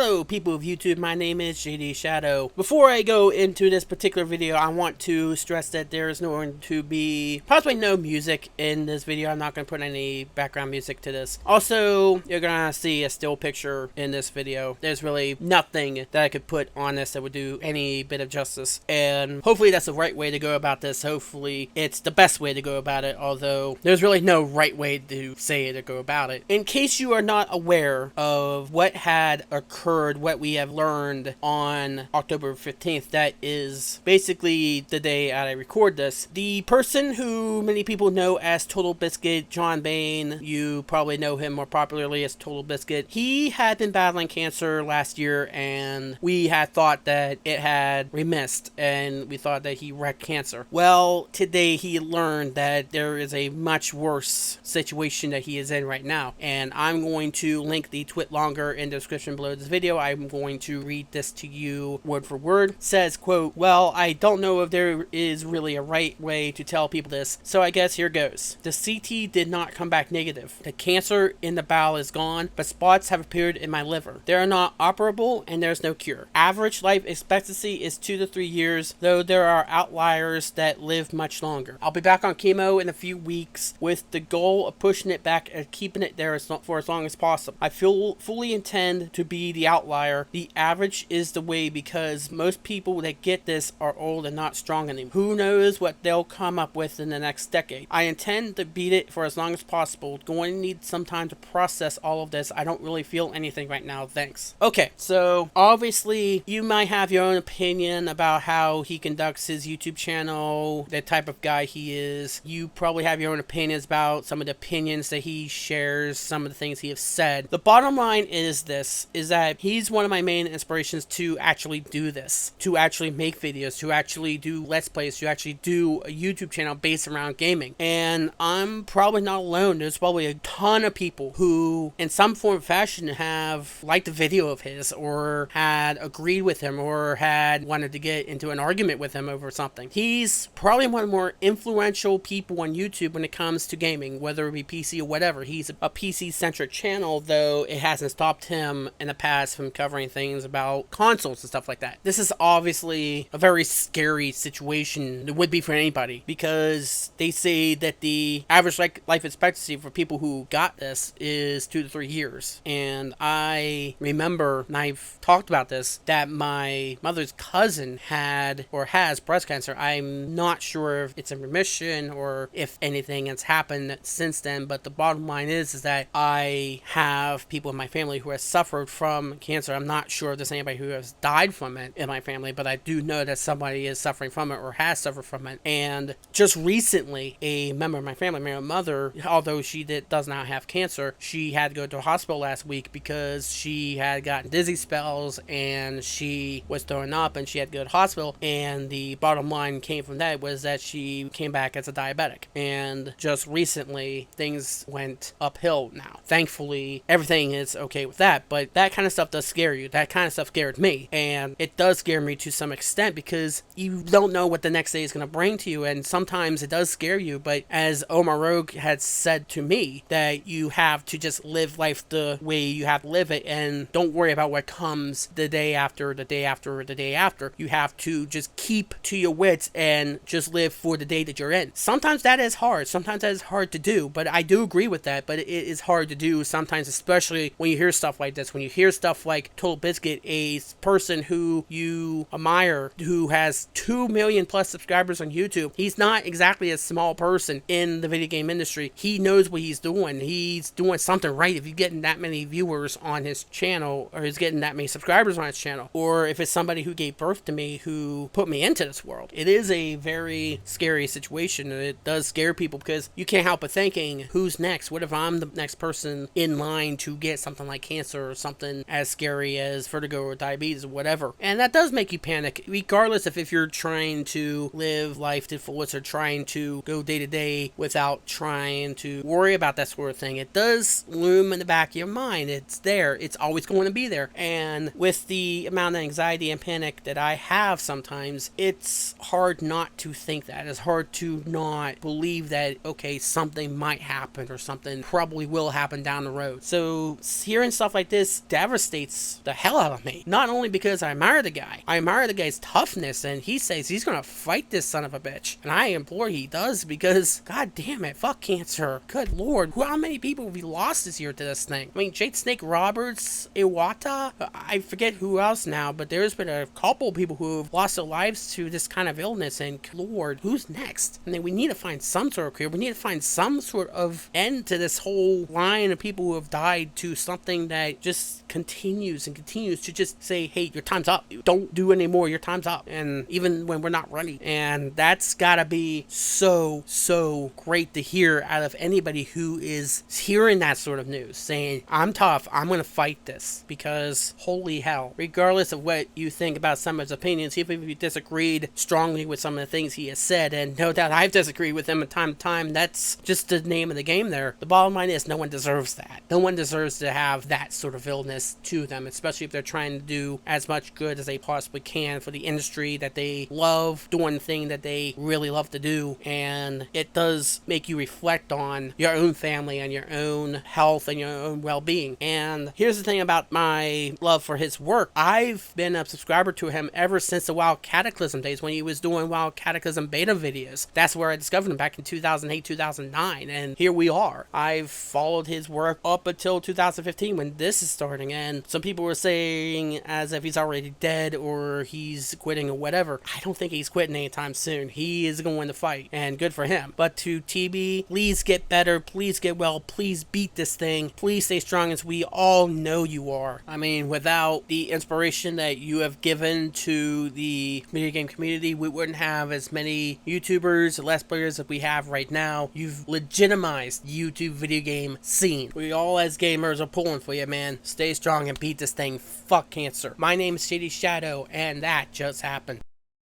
Hello people of YouTube, my name is JD Shadow. Before I go into this particular video, I want to stress that there is going to be possibly no music in this video. I'm not going to put any background music to this. Also, you're going to see a still picture in this video. There's really nothing that I could put on this that would do any bit of justice. And hopefully that's the right way to go about this. Hopefully it's the best way to go about it, although there's really no right way to say it or go about it. In case you are not aware of what had occurred, what we have learned on October 15th, that is basically the day I record this. The person who many people know as TotalBiscuit, John Bain, you probably know him more popularly as TotalBiscuit. He had been battling cancer last year, and we had thought that it had remissed, and we thought that he wrecked cancer. Well, today he learned that there is a much worse situation that he is in right now, and I'm going to link the tweet longer in the description below this video. I'm going to read this to you word for word. It says, quote, "Well, I don't know if there is really a right way to tell people this, so I guess here goes. The CT did not come back negative. The cancer in the bowel is gone, but spots have appeared in my liver. They are not operable and there's no cure. Average life expectancy is 2 to 3 years, though there are outliers that live much longer. I'll be back on chemo in a few weeks with the goal of pushing it back and keeping it there for as long as possible. I fully intend to be the outlier. The average is the way because most people that get this are old and not strong anymore. Who knows what they'll come up with in the next decade. I intend to beat it for as long as possible. Going to need some time to process all of this. I don't really feel anything right now. Thanks." Okay, so obviously you might have your own opinion about how he conducts his YouTube channel, the type of guy he is. You probably have your own opinions about some of the opinions that he shares, some of the things he has said. The bottom line is this, is that he's one of my main inspirations to actually do this, to actually make videos, to actually do Let's Plays, to actually do a YouTube channel based around gaming. And I'm probably not alone. There's probably a ton of people who, in some form or fashion, have liked a video of his, or had agreed with him, or had wanted to get into an argument with him over something. He's probably one of the more influential people on YouTube when it comes to gaming, whether it be PC or whatever. He's a PC-centric channel, though it hasn't stopped him in the past from covering things about consoles and stuff like that. This is obviously a very scary situation. It would be for anybody, because they say that the average life expectancy for people who got this is 2 to 3 years. And I remember, and I've talked about this, that my mother's cousin had or has breast cancer. I'm not sure if it's in remission or if anything has happened since then, but the bottom line is that I have people in my family who have suffered from cancer. I'm not sure if there's anybody who has died from it in my family, but I do know that somebody is suffering from it or has suffered from it. And just recently, a member of my family, my mother, although she does not have cancer, she had to go to a hospital last week because she had gotten dizzy spells and she was throwing up, and she had to go to the hospital. And the bottom line came from that was that she came back as a diabetic. And just recently, things went uphill now. Thankfully, everything is okay with that, but that kind of stuff does scare you. That kind of stuff scared me, and it does scare me to some extent because you don't know what the next day is going to bring to you, and sometimes it does scare you. But as Omar Rogue had said to me, that you have to just live life the way you have to live it, and don't worry about what comes the day after, the day after, the day after. You have to just keep to your wits and just live for the day that you're in. Sometimes that is hard. Sometimes that is hard to do, but I do agree with that. But it is hard to do sometimes, especially when you hear stuff like this. When you hear stuff like TotalBiscuit, a person who you admire, who has 2 million plus subscribers on YouTube. He's not exactly a small person in the video game industry. He knows what he's doing. He's doing something right if he's getting that many viewers on his channel, or he's getting that many subscribers on his channel, or if it's somebody who gave birth to me, who put me into this world. It is a very scary situation, and it does scare people because you can't help but thinking, who's next? What if I'm the next person in line to get something like cancer or something as scary as vertigo or diabetes or whatever? And that does make you panic, regardless of if you're trying to live life to fullest or trying to go day to day without trying to worry about that sort of thing. It does loom in the back of your mind. It's there. It's always going to be there. And with the amount of anxiety and panic that I have sometimes, it's hard not to think that. It's hard to not believe that, okay, something might happen or something probably will happen down the road. So hearing stuff like this devastates devastates the hell out of me. Not only because I admire the guy, I admire the guy's toughness, and he says he's gonna fight this son of a bitch. And I implore he does, because god damn it, fuck cancer. Good lord, how many people have we lost this year to this thing? I mean, Jade Snake Roberts, Iwata, I forget who else now, but there's been a couple people who have lost their lives to this kind of illness, and lord, who's next? And then we need to find some sort of cure. We need to find some sort of end to this whole line of people who have died, to something that just continues and continues to just say, hey, your time's up. Don't do any more. Your time's up. And even when we're not ready. And that's gotta be so great to hear out of anybody who is hearing that sort of news, saying, I'm tough. I'm gonna fight this, because holy hell, regardless of what you think about some of his opinions, even if you disagreed strongly with some of the things he has said, and no doubt I've disagreed with him from time to time, that's just the name of the game there. The bottom line is, no one deserves that. No one deserves to have that sort of illness to them, especially if they're trying to do as much good as they possibly can for the industry that they love, doing the thing that they really love to do. And it does make you reflect on your own family and your own health and your own well-being. And here's the thing about my love for his work. I've been a subscriber to him ever since the Wild Cataclysm days, when he was doing Wild Cataclysm beta videos. That's where I discovered him, back in 2008, 2009, and here we are. I've followed his work up until 2015, when this is starting, and some people were saying as if he's already dead or he's quitting or whatever. I don't think he's quitting anytime soon. He is going to fight, and good for him. But to TB, please get better, please get well, please beat this thing, please stay strong, as we all know you are. I mean, without the inspiration that you have given to the video game community, we wouldn't have as many YouTubers, Let's Players that we have right now. You've legitimized YouTube video game scene. We all as gamers are pulling for you, man. Stay strong and beat this thing. Fuck cancer. My name is Shady Shadow, and that just happened.